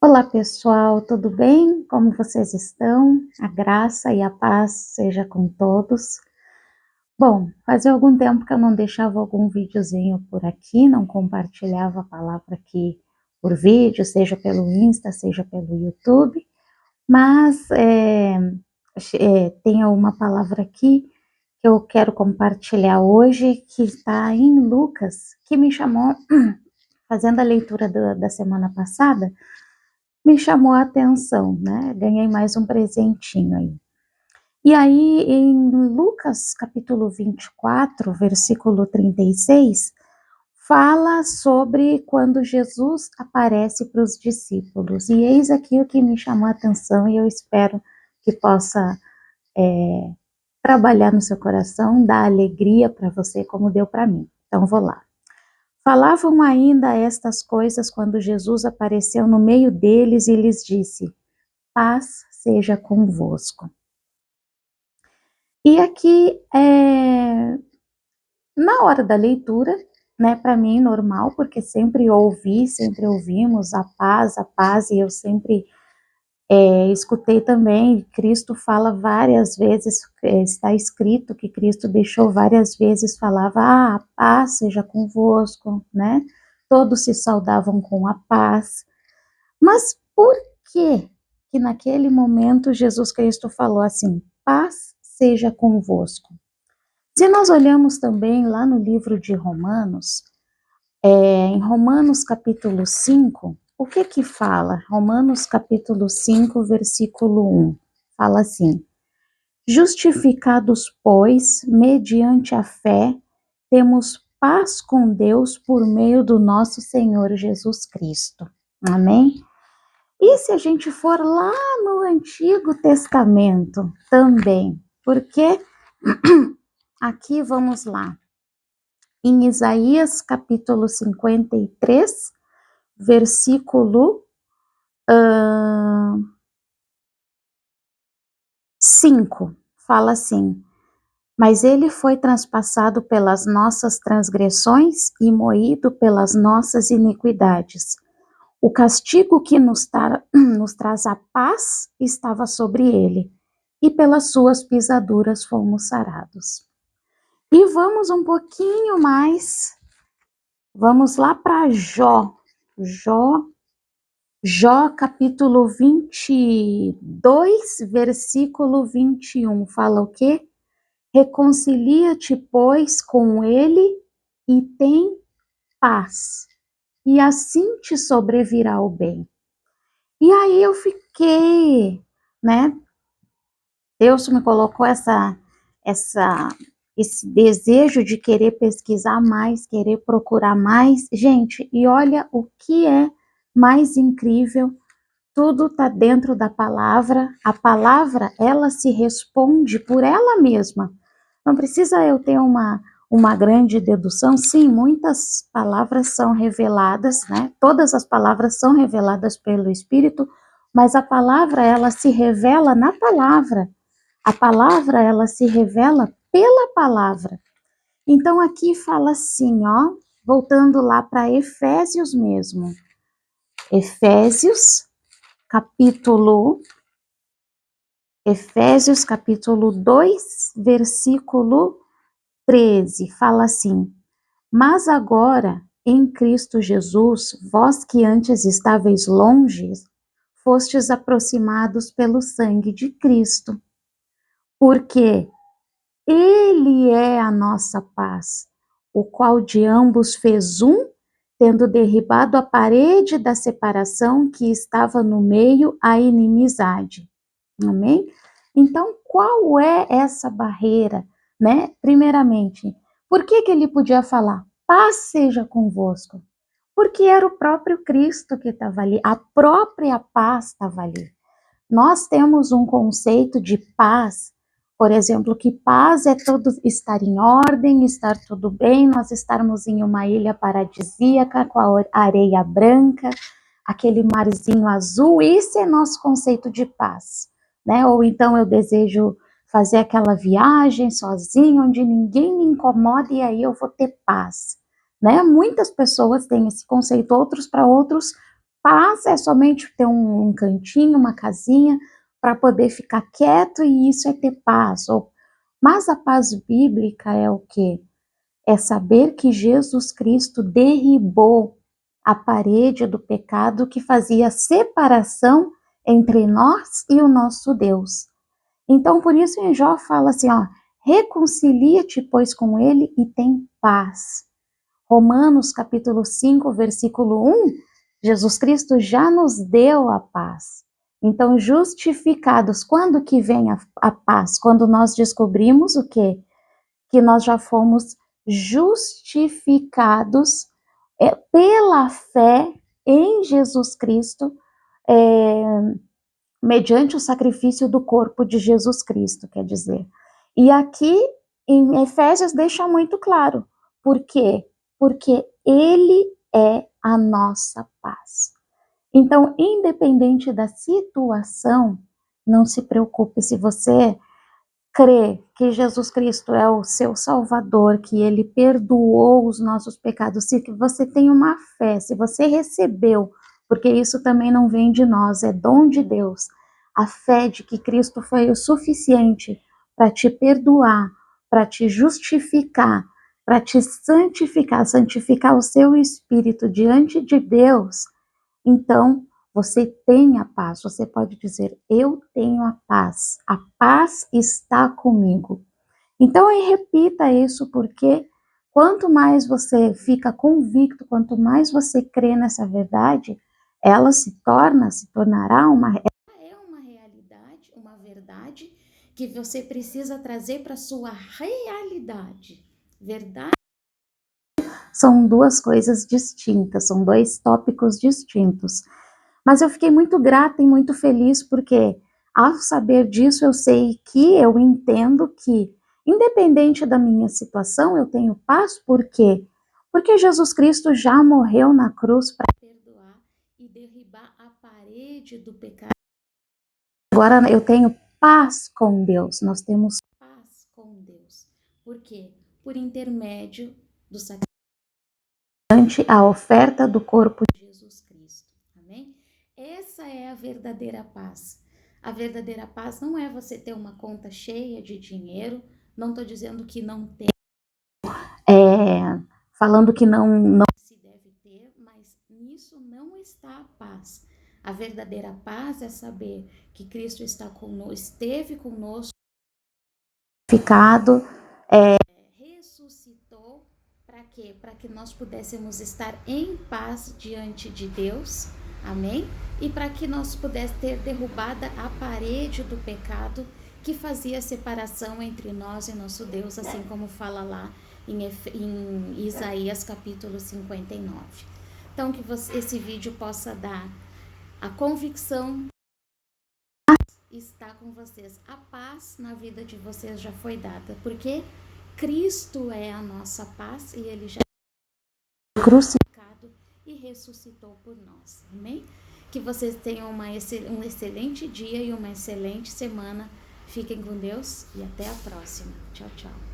Olá pessoal, tudo bem? Como vocês estão? A graça e a paz seja com todos. Bom, fazia algum tempo que eu não deixava algum videozinho por aqui, não compartilhava a palavra aqui por vídeo, seja pelo Insta, seja pelo YouTube, mas tem uma palavra aqui que eu quero compartilhar hoje, que está em Lucas, que me chamou, fazendo a leitura da semana passada, me chamou a atenção, né? Ganhei mais um presentinho aí. E aí, em Lucas capítulo 24, versículo 36, fala sobre quando Jesus aparece para os discípulos. E eis aqui o que me chamou a atenção e eu espero que possa trabalhar no seu coração, dar alegria para você como deu para mim. Então, vou lá. Falavam ainda estas coisas quando Jesus apareceu no meio deles e lhes disse: paz seja convosco. E aqui, na hora da leitura, né, para mim normal, porque sempre ouvimos a paz, e eu sempre escutei também, Cristo fala várias vezes, está escrito que Cristo deixou várias vezes, falava, a paz seja convosco, né, todos se saudavam com a paz, mas por que que naquele momento Jesus Cristo falou assim, paz seja convosco? Se nós olhamos também lá no livro de Romanos, em Romanos capítulo 5, o que que fala? Romanos capítulo 5, versículo 1, fala assim, justificados, pois, mediante a fé, temos paz com Deus por meio do nosso Senhor Jesus Cristo. Amém? E se a gente for lá no Antigo Testamento também, porque aqui vamos lá, em Isaías capítulo 53, versículo 5, fala assim, mas ele foi transpassado pelas nossas transgressões e moído pelas nossas iniquidades. O castigo que nos traz a paz estava sobre ele, e pelas suas pisaduras fomos sarados. E vamos um pouquinho mais, vamos lá para Jó capítulo 22, versículo 21, fala o quê? Reconcilia-te, pois, com ele e tem paz, e assim te sobrevirá o bem. E aí eu fiquei, né? Deus me colocou esse desejo de querer pesquisar mais, querer procurar mais. Gente, e olha o que é mais incrível, tudo está dentro da palavra. A palavra, ela se responde por ela mesma. Não precisa eu ter uma grande dedução. Sim, muitas palavras são reveladas, né? Todas as palavras são reveladas pelo Espírito, mas a palavra, ela se revela na palavra. A palavra, ela se revela pela palavra. Então, aqui fala assim, ó, voltando lá para Efésios mesmo. Efésios capítulo 2, versículo 13, fala assim, mas agora, em Cristo Jesus, vós que antes estáveis longe, fostes aproximados pelo sangue de Cristo, porque Ele é a nossa paz, o qual de ambos fez um, tendo derribado a parede da separação que estava no meio, a inimizade. Amém? Então, qual é essa barreira, né? Primeiramente, por que ele podia falar, paz seja convosco? Porque era o próprio Cristo que estava ali, a própria paz estava ali. Nós temos um conceito de paz, por exemplo, que paz é tudo estar em ordem, estar tudo bem, nós estarmos em uma ilha paradisíaca com a areia branca, aquele marzinho azul, isso é nosso conceito de paz, né? Ou então eu desejo fazer aquela viagem sozinho, onde ninguém me incomoda e aí eu vou ter paz, né? Muitas pessoas têm esse conceito, outros para outros paz é somente ter um cantinho, uma casinha, para poder ficar quieto e isso é ter paz. Mas a paz bíblica é o quê? É saber que Jesus Cristo derribou a parede do pecado que fazia separação entre nós e o nosso Deus. Então, por isso em Jó fala assim, ó, reconcilia-te, pois, com ele e tem paz. Romanos capítulo 5, versículo 1, Jesus Cristo já nos deu a paz. Então, justificados, quando que vem a paz? Quando nós descobrimos o quê? Que nós já fomos justificados pela fé em Jesus Cristo, mediante o sacrifício do corpo de Jesus Cristo, quer dizer. E aqui em Efésios deixa muito claro. Por quê? Porque ele é a nossa paz. Então, independente da situação, não se preocupe se você crê que Jesus Cristo é o seu Salvador, que ele perdoou os nossos pecados, se você tem uma fé, se você recebeu, porque isso também não vem de nós, é dom de Deus, a fé de que Cristo foi o suficiente para te perdoar, para te justificar, para te santificar, santificar o seu espírito diante de Deus, então você tem a paz, você pode dizer, eu tenho a paz está comigo. Então, repita isso, porque quanto mais você fica convicto, quanto mais você crê nessa verdade, ela se tornará é uma realidade, uma verdade que você precisa trazer para sua realidade. Verdade? São duas coisas distintas, são dois tópicos distintos. Mas eu fiquei muito grata e muito feliz porque, ao saber disso, eu entendo que, independente da minha situação, eu tenho paz. Por quê? Porque Jesus Cristo já morreu na cruz para perdoar e derribar a parede do pecado. Agora eu tenho paz com Deus, nós temos paz com Deus. Por quê? Por intermédio do sacrifício, a oferta do corpo de Jesus Cristo. Amém? Essa é a verdadeira paz. A verdadeira paz não é você ter uma conta cheia de dinheiro. Não estou dizendo que não tem. Falando que não se deve ter, mas nisso não está a paz. A verdadeira paz é saber que Cristo esteve conosco, ficado, ressuscitou. Para quê? Para que nós pudéssemos estar em paz diante de Deus. Amém? E para que nós pudéssemos ter derrubada a parede do pecado que fazia separação entre nós e nosso Deus, assim como fala lá em Isaías capítulo 59. Então, que esse vídeo possa dar a convicção está com vocês. A paz na vida de vocês já foi dada, porque Cristo é a nossa paz e ele já foi crucificado e ressuscitou por nós. Amém? Que vocês tenham um excelente dia e uma excelente semana. Fiquem com Deus e até a próxima. Tchau, tchau.